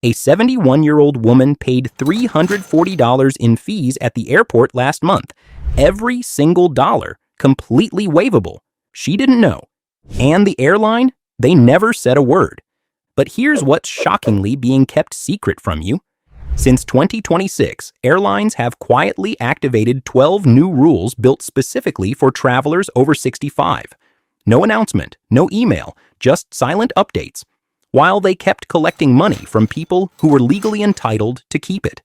A 71-year-old woman paid $340 in fees at the airport last month. Every single dollar, completely waivable. She didn't know. And the airline? They never said a word. But here's what's shockingly being kept secret from you. Since 2026, airlines have quietly activated 12 new rules built specifically for travelers over 65. No announcement, no email, just silent updates, while they kept collecting money from people who were legally entitled to keep it.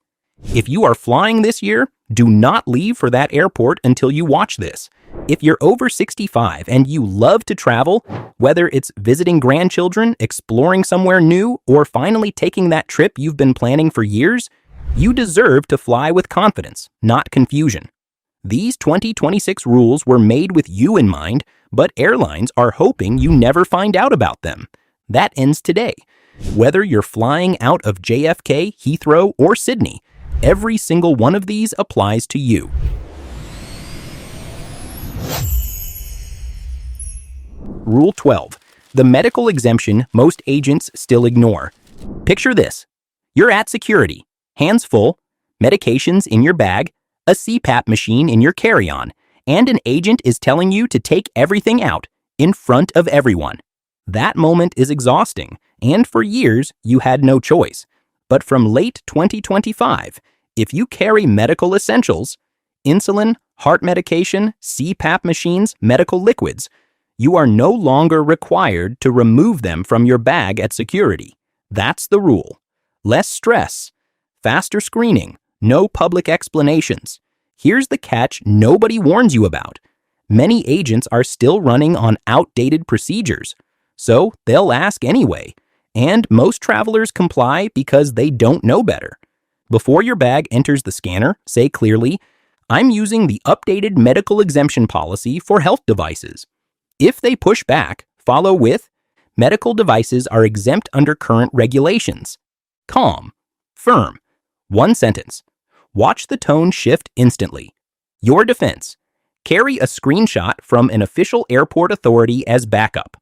If you are flying this year, do not leave for that airport until you watch this. If you're over 65 and you love to travel, whether it's visiting grandchildren, exploring somewhere new, or finally taking that trip you've been planning for years, you deserve to fly with confidence, not confusion. These 2026 rules were made with you in mind, but airlines are hoping you never find out about them. That ends today. Whether you're flying out of JFK, Heathrow, or Sydney, every single one of these applies to you. Rule 12. The medical exemption most agents still ignore. Picture this. You're at security, hands full, medications in your bag, a CPAP machine in your carry-on, and an agent is telling you to take everything out in front of everyone. That moment is exhausting, and for years you had no choice. But from late 2025, if you carry medical essentials, insulin, heart medication, CPAP machines, medical liquids, you are no longer required to remove them from your bag at security. That's the rule. Less stress, faster screening, no public explanations. Here's the catch nobody warns you about. Many agents are still running on outdated procedures, so they'll ask anyway. And most travelers comply because they don't know better. Before your bag enters the scanner, say clearly, "I'm using the updated medical exemption policy for health devices." If they push back, follow with, "Medical devices are exempt under current regulations." Calm. Firm. One sentence. Watch the tone shift instantly. Your defense. Carry a screenshot from an official airport authority as backup.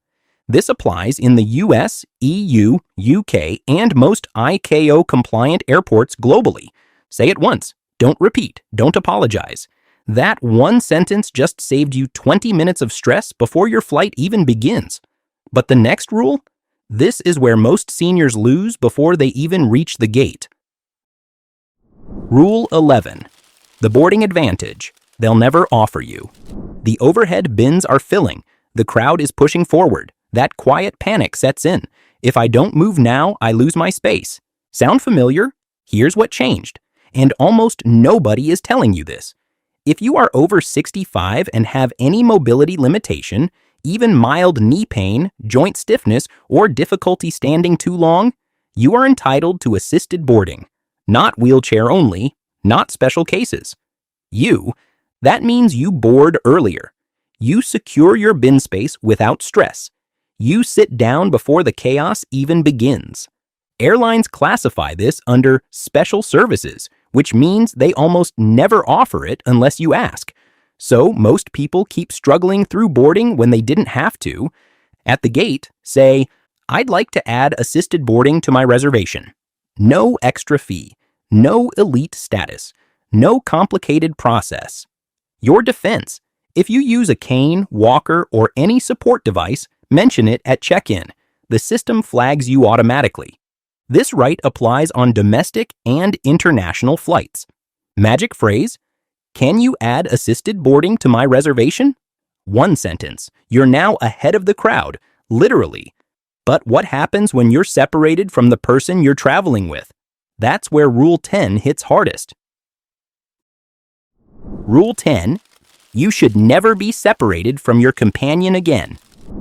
This applies in the US, EU, UK, and most ICAO-compliant airports globally. Say it once. Don't repeat. Don't apologize. That one sentence just saved you 20 minutes of stress before your flight even begins. But the next rule? This is where most seniors lose before they even reach the gate. Rule 11. The boarding advantage. They'll never offer you. The overhead bins are filling. The crowd is pushing forward. That quiet panic sets in. If I don't move now, I lose my space. Sound familiar? Here's what changed. And almost nobody is telling you this. If you are over 65 and have any mobility limitation, even mild knee pain, joint stiffness, or difficulty standing too long, you are entitled to assisted boarding. Not wheelchair only, not special cases. That means you board earlier. You secure your bin space without stress. You sit down before the chaos even begins. Airlines classify this under special services, which means they almost never offer it unless you ask. So most people keep struggling through boarding when they didn't have to. At the gate, say, "I'd like to add assisted boarding to my reservation." No extra fee, no elite status, no complicated process. Your defense. If you use a cane, walker, or any support device, mention it at check-in. The system flags you automatically. This right applies on domestic and international flights. Magic phrase, "Can you add assisted boarding to my reservation?" One sentence. You're now ahead of the crowd, literally. But what happens when you're separated from the person you're traveling with? That's where Rule 10 hits hardest. Rule 10. You should never be separated from your companion again.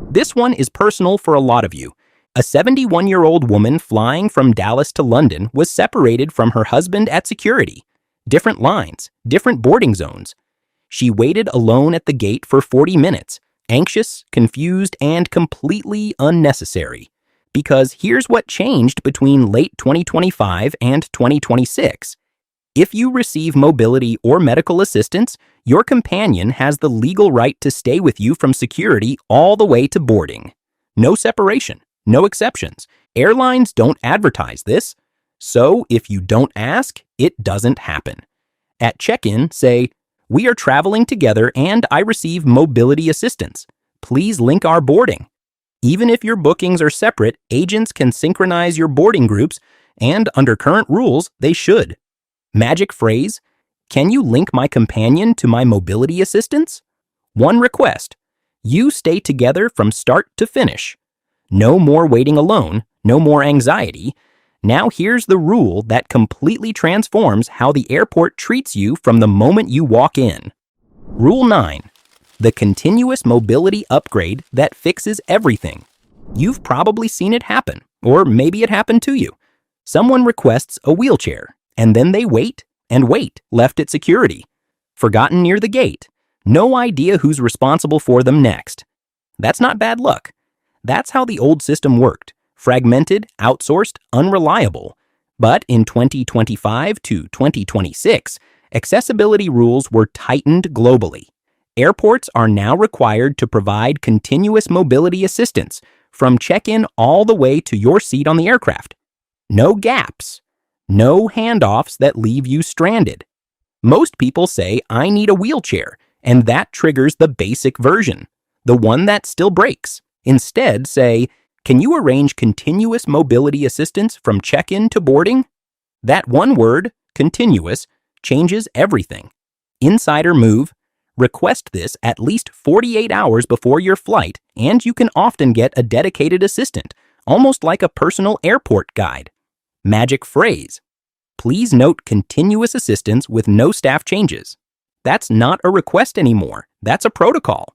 This one is personal for a lot of you. A 71-year-old woman flying from Dallas to London was separated from her husband at security. Different lines, different boarding zones. She waited alone at the gate for 40 minutes, anxious, confused, and completely unnecessary. Because here's what changed between late 2025 and 2026. If you receive mobility or medical assistance, your companion has the legal right to stay with you from security all the way to boarding. No separation. No exceptions. Airlines don't advertise this. So if you don't ask, it doesn't happen. At check-in, say, "We are traveling together and I receive mobility assistance. Please link our boarding." Even if your bookings are separate, agents can synchronize your boarding groups, and under current rules, they should. Magic phrase: "Can you link my companion to my mobility assistance?" One request: you stay together from start to finish. No more waiting alone, no more anxiety. Now here's the rule that completely transforms how the airport treats you from the moment you walk in. Rule 9. The continuous mobility upgrade that fixes everything. You've probably seen it happen, or maybe it happened to you. Someone requests a wheelchair, and then they wait and wait, left at security. Forgotten near the gate. No idea who's responsible for them next. That's not bad luck. That's how the old system worked. Fragmented, outsourced, unreliable. But in 2025 to 2026, accessibility rules were tightened globally. Airports are now required to provide continuous mobility assistance from check-in all the way to your seat on the aircraft. No gaps. No handoffs that leave you stranded. Most people say, "I need a wheelchair," and that triggers the basic version, the one that still breaks. Instead, say, "Can you arrange continuous mobility assistance from check-in to boarding?" That one word, continuous, changes everything. Insider move: request this at least 48 hours before your flight, and you can often get a dedicated assistant, almost like a personal airport guide. Magic phrase: please note continuous assistance with no staff changes. That's not a request anymore. That's a protocol.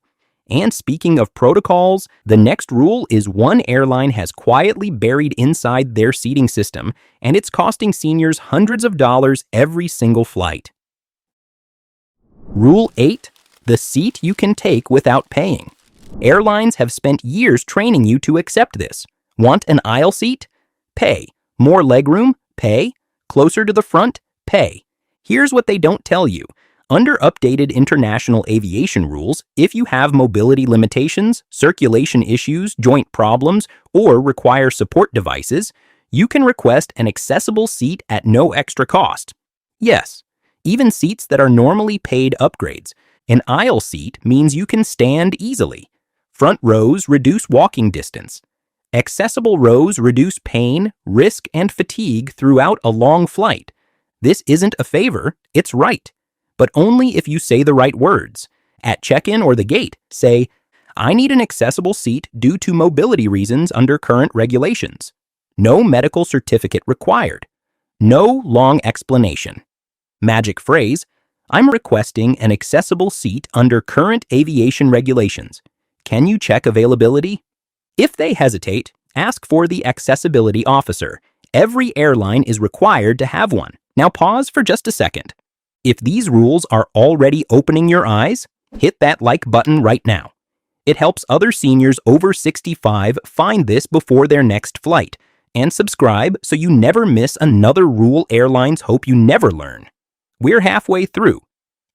And speaking of protocols, the next rule is one airline has quietly buried inside their seating system, and it's costing seniors hundreds of dollars every single flight. Rule 8. The seat you can take without paying. Airlines have spent years training you to accept this. Want an aisle seat? Pay. More legroom? Pay. Closer to the front? Pay. Here's what they don't tell you. Under updated international aviation rules, if you have mobility limitations, circulation issues, joint problems, or require support devices, you can request an accessible seat at no extra cost. Yes, even seats that are normally paid upgrades. An aisle seat means you can stand easily. Front rows reduce walking distance. Accessible rows reduce pain, risk, and fatigue throughout a long flight. This isn't a favor, it's right. But only if you say the right words. At check-in or the gate, say, "I need an accessible seat due to mobility reasons under current regulations." No medical certificate required. No long explanation. Magic phrase: "I'm requesting an accessible seat under current aviation regulations. Can you check availability?" If they hesitate, ask for the accessibility officer. Every airline is required to have one. Now pause for just a second. If these rules are already opening your eyes, hit that like button right now. It helps other seniors over 65 find this before their next flight. And subscribe so you never miss another rule airlines hope you never learn. We're halfway through.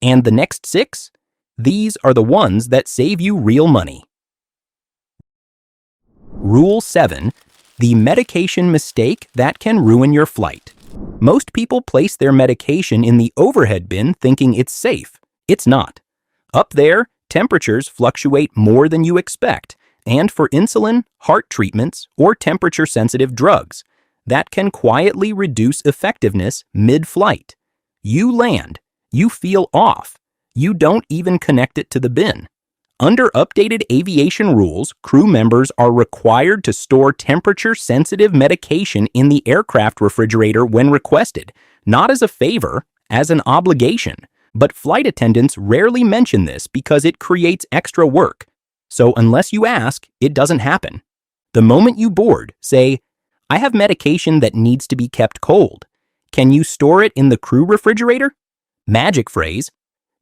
And the next 6? These are the ones that save you real money. Rule 7. The medication mistake that can ruin your flight. Most people place their medication in the overhead bin thinking it's safe. It's not. Up there, temperatures fluctuate more than you expect, and for insulin, heart treatments, or temperature-sensitive drugs, that can quietly reduce effectiveness mid-flight. You land. You feel off. You don't even connect it to the bin. Under updated aviation rules, crew members are required to store temperature-sensitive medication in the aircraft refrigerator when requested, not as a favor, as an obligation. But flight attendants rarely mention this because it creates extra work. So unless you ask, it doesn't happen. The moment you board, say, "I have medication that needs to be kept cold. Can you store it in the crew refrigerator?" Magic phrase: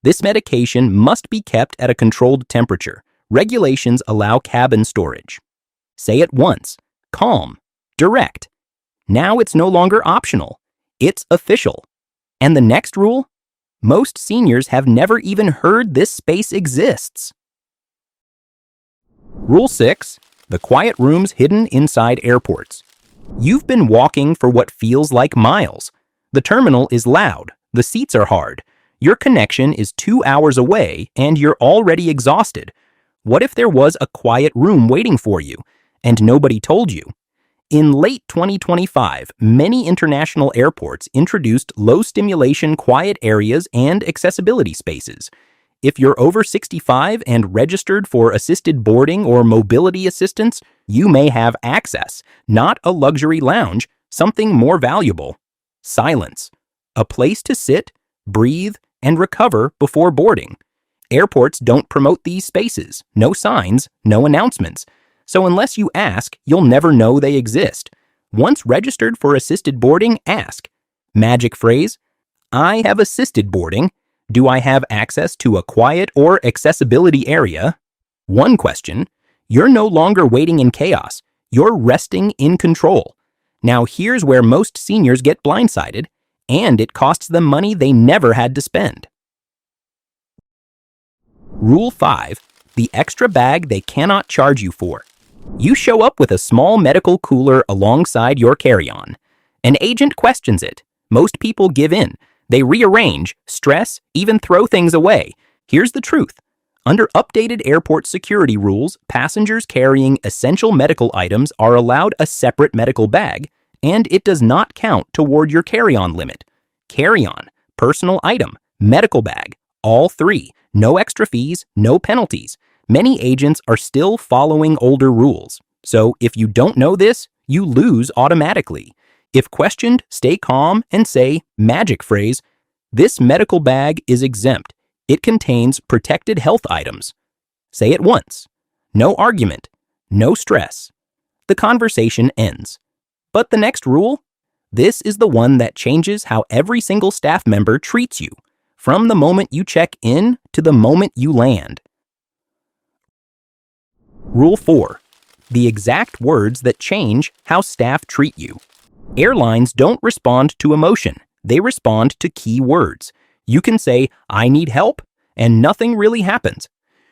this medication must be kept at a controlled temperature. Regulations allow cabin storage. Say it once. Calm. Direct. Now it's no longer optional. It's official. And the next rule? Most seniors have never even heard this space exists. Rule 6. The quiet rooms hidden inside airports. You've been walking for what feels like miles. The terminal is loud, the seats are hard, your connection is 2 hours away, and you're already exhausted. What if there was a quiet room waiting for you, and nobody told you? In late 2025, many international airports introduced low-stimulation quiet areas and accessibility spaces. If you're over 65 and registered for assisted boarding or mobility assistance, you may have access, not a luxury lounge, something more valuable. Silence. A place to sit, breathe, and recover before boarding. Airports don't promote these spaces. No signs, no announcements. So unless you ask, you'll never know they exist. Once registered for assisted boarding, ask. Magic phrase: I have assisted boarding. Do I have access to a quiet or accessibility area? One question: you're no longer waiting in chaos. You're resting in control. Now here's where most seniors get blindsided, and it costs them money they never had to spend. Rule 5. The extra bag they cannot charge you for. You show up with a small medical cooler alongside your carry-on. An agent questions it. Most people give in. They rearrange, stress, even throw things away. Here's the truth. Under updated airport security rules, passengers carrying essential medical items are allowed a separate medical bag, and it does not count toward your carry-on limit. Carry-on, personal item, medical bag, all three. No extra fees, no penalties. Many agents are still following older rules. So if you don't know this, you lose automatically. If questioned, stay calm and say, magic phrase, this medical bag is exempt. It contains protected health items. Say it once. No argument. No stress. The conversation ends. But the next rule? This is the one that changes how every single staff member treats you, from the moment you check in to the moment you land. Rule 4. The exact words that change how staff treat you. Airlines don't respond to emotion. They respond to key words. You can say, I need help, and nothing really happens.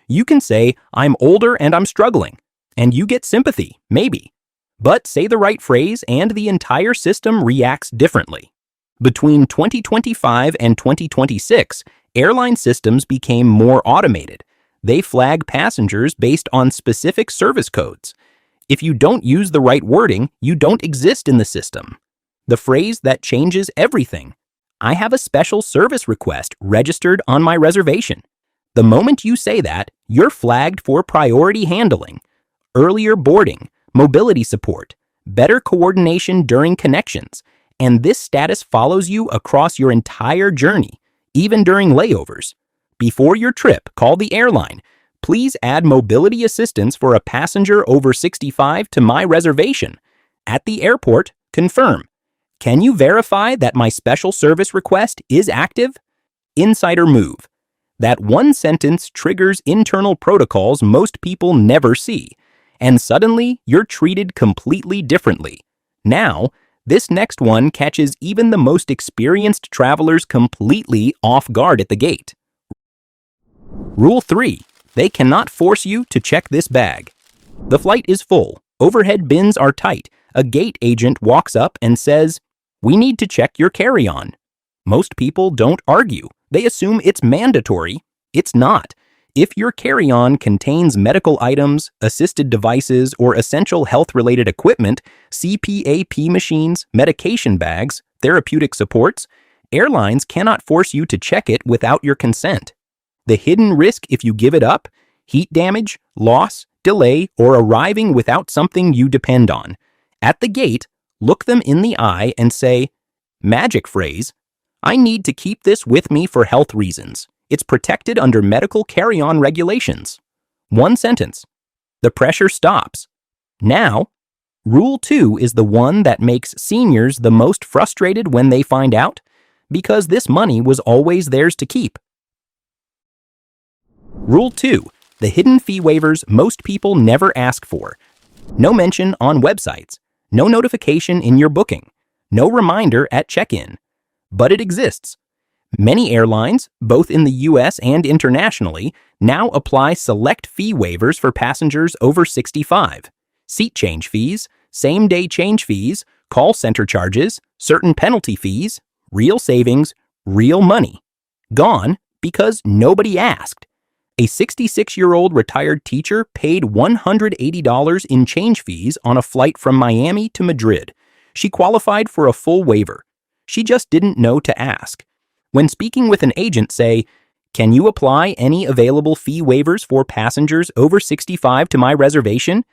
You can say, I'm older and I'm struggling, and you get sympathy, maybe. But say the right phrase and the entire system reacts differently. Between 2025 and 2026, airline systems became more automated. They flag passengers based on specific service codes. If you don't use the right wording, you don't exist in the system. The phrase that changes everything. I have a special service request registered on my reservation. The moment you say that, you're flagged for priority handling, earlier boarding, mobility support, better coordination during connections, and this status follows you across your entire journey, even during layovers. Before your trip, call the airline. Please add mobility assistance for a passenger over 65 to my reservation. At the airport, confirm. Can you verify that my special service request is active? Insider move. That one sentence triggers internal protocols most people never see, and suddenly you're treated completely differently. Now, this next one catches even the most experienced travelers completely off guard at the gate. Rule 3. They cannot force you to check this bag. The flight is full. Overhead bins are tight. A gate agent walks up and says, we need to check your carry-on. Most people don't argue. They assume it's mandatory. It's not. If your carry-on contains medical items, assisted devices, or essential health-related equipment, CPAP machines, medication bags, therapeutic supports, airlines cannot force you to check it without your consent. The hidden risk if you give it up: heat damage, loss, delay, or arriving without something you depend on. At the gate, look them in the eye and say, magic phrase, I need to keep this with me for health reasons. It's protected under medical carry-on regulations. One sentence. The pressure stops. Now, Rule 2 is the one that makes seniors the most frustrated when they find out, because this money was always theirs to keep. Rule 2. The hidden fee waivers most people never ask for. No mention on websites. No notification in your booking. No reminder at check-in. But it exists. Many airlines, both in the US and internationally, now apply select fee waivers for passengers over 65. Seat change fees, same-day change fees, call center charges, certain penalty fees, real savings, real money. Gone because nobody asked. A 66-year-old retired teacher paid $180 in change fees on a flight from Miami to Madrid. She qualified for a full waiver. She just didn't know to ask. When speaking with an agent, say, "Can you apply any available fee waivers for passengers over 65 to my reservation?"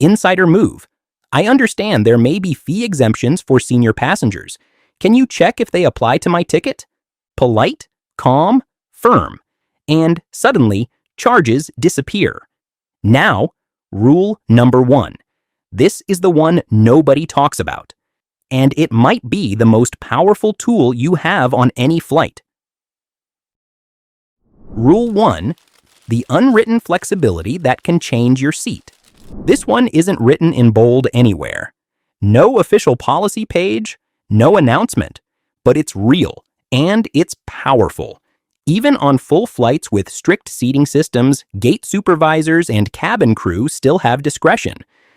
Insider move. I understand there may be fee exemptions for senior passengers. Can you check if they apply to my ticket? Polite, calm, firm. And suddenly, charges disappear. Now, rule number 1. This is the one nobody talks about. And it might be the most powerful tool you have on any flight. Rule 1. The unwritten flexibility that can change your seat. This one isn't written in bold anywhere. No official policy page, no announcement, but it's real and it's powerful. Even on full flights with strict seating systems, gate supervisors and cabin crew still have discretion.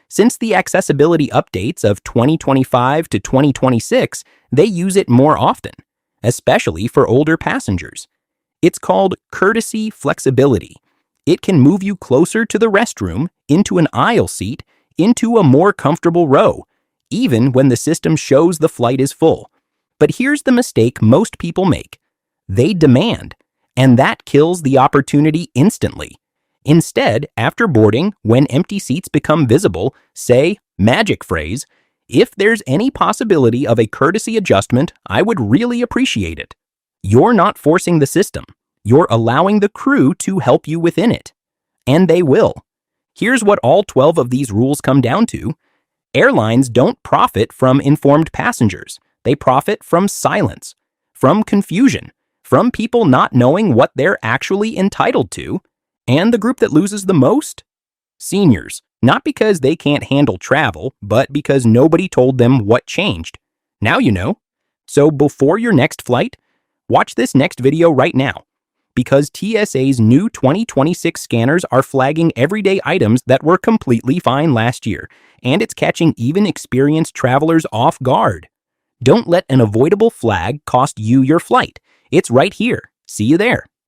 Since the accessibility updates of 2025 to 2026, they use it more often, especially for older passengers. It's called courtesy flexibility. It can move you closer to the restroom, into an aisle seat, into a more comfortable row, even when the system shows the flight is full. But here's the mistake most people make. They demand, and that kills the opportunity instantly. Instead, after boarding, when empty seats become visible, say, magic phrase, "If there's any possibility of a courtesy adjustment, I would really appreciate it." You're not forcing the system. You're allowing the crew to help you within it. And they will. Here's what all 12 of these rules come down to. Airlines don't profit from informed passengers. They profit from silence, from confusion, from people not knowing what they're actually entitled to. And the group that loses the most? Seniors. Not because they can't handle travel, but because nobody told them what changed. Now you know. So before your next flight, watch this next video right now. Because TSA's new 2026 scanners are flagging everyday items that were completely fine last year, and it's catching even experienced travelers off guard. Don't let an avoidable flag cost you your flight. It's right here. See you there.